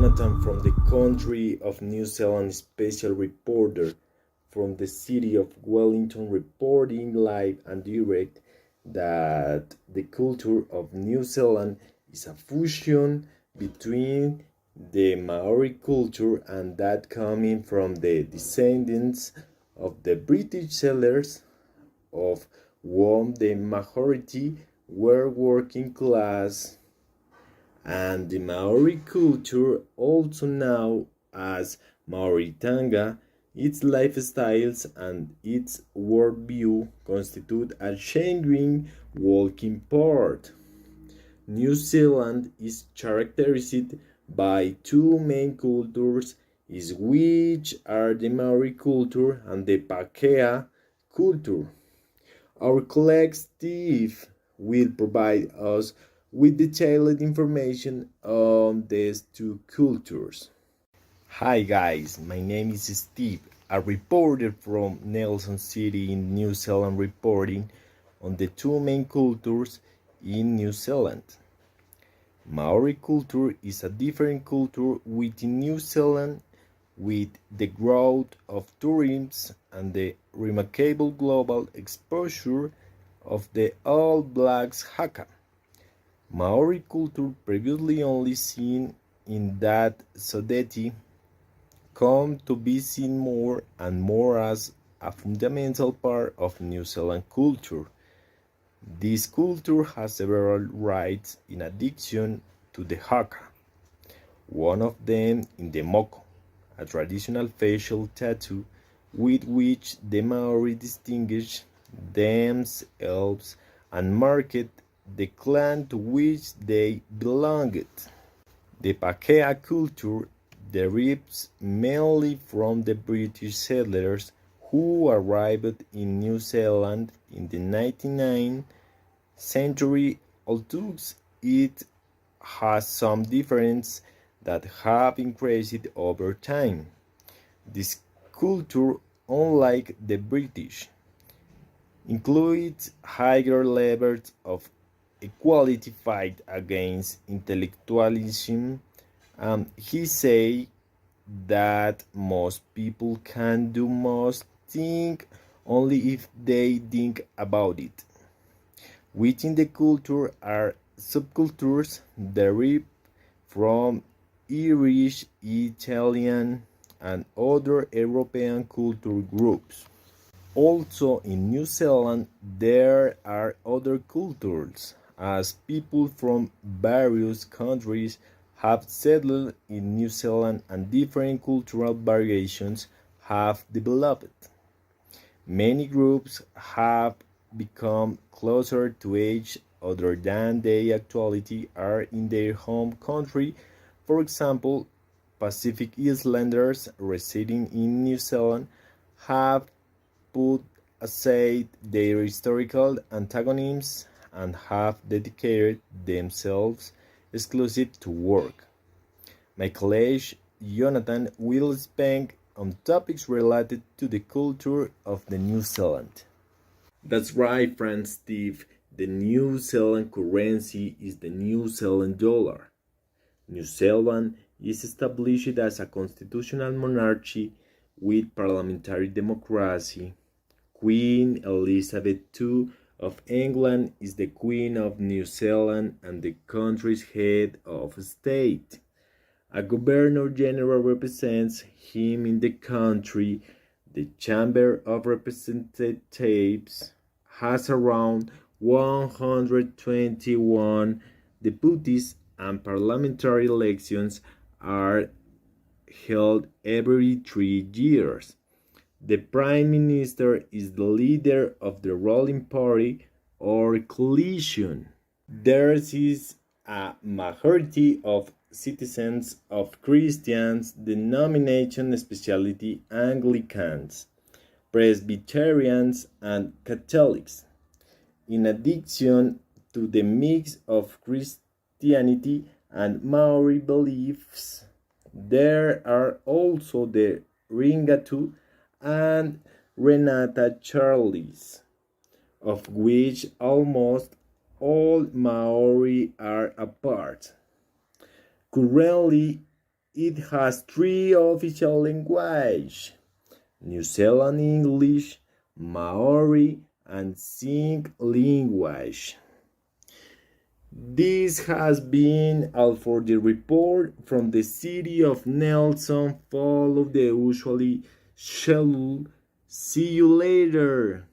Jonathan from the country of New Zealand, special reporter from the city of Wellington, reporting live and direct that the culture of New Zealand is a fusion between the Maori culture and that coming from the descendants of the British settlers, of whom the majority were working class, and the Maori culture, also known as Maoritanga, its lifestyles and its worldview constitute a genuine walking part. New Zealand is characterized by two main cultures, which are the Maori culture and the Pākehā culture. Our colleague Steve will provide us with detailed information on these two cultures. Hi guys, my name is Steve, a reporter from Nelson City in New Zealand, reporting on the two main cultures in New Zealand. Maori culture is a different culture within New Zealand, with the growth of tourism and the remarkable global exposure of the All Blacks haka. Maori culture, previously only seen in that society, come to be seen more and more as a fundamental part of New Zealand culture. This culture has several rites in addition to the haka. One of them in the moko, a traditional facial tattoo with which the Maori distinguish themselves and marked the clan to which they belonged. The Pākehā culture derives mainly from the British settlers who arrived in New Zealand in the 19th century, although it has some differences that have increased over time. This culture, unlike the British, includes higher levels of equality fight against intellectualism. He say that most people can do most things only if they think about it. Within the culture are subcultures derived from Irish, Italian, and other European culture groups. Also in New Zealand there are other cultures, as people from various countries have settled in New Zealand and different cultural variations have developed. Many groups have become closer to each other than they actually are in their home country. For example, Pacific Islanders residing in New Zealand have put aside their historical antagonisms and have dedicated themselves exclusively to work. My colleague Jonathan will expand on topics related to the culture of the New Zealand. That's right, friend Steve. The New Zealand currency is the New Zealand dollar. New Zealand is established as a constitutional monarchy with parliamentary democracy. Queen Elizabeth II of England is the Queen of New Zealand and the country's head of state. A Governor General represents him in the country. The Chamber of Representatives has around 121 deputies, and parliamentary elections are held every 3 years. The Prime Minister is the leader of the ruling party or coalition. There is a majority of citizens of Christians, denomination specialty Anglicans, Presbyterians, and Catholics. In addition to the mix of Christianity and Maori beliefs, there are also the Ringatu and Renata Charlies, of which almost all Maori are a part. Currently, It has three official languages: New Zealand English, Maori, and Sing language. This has been all for the report from the city of Nelson. Follow the usually schedule. See you later.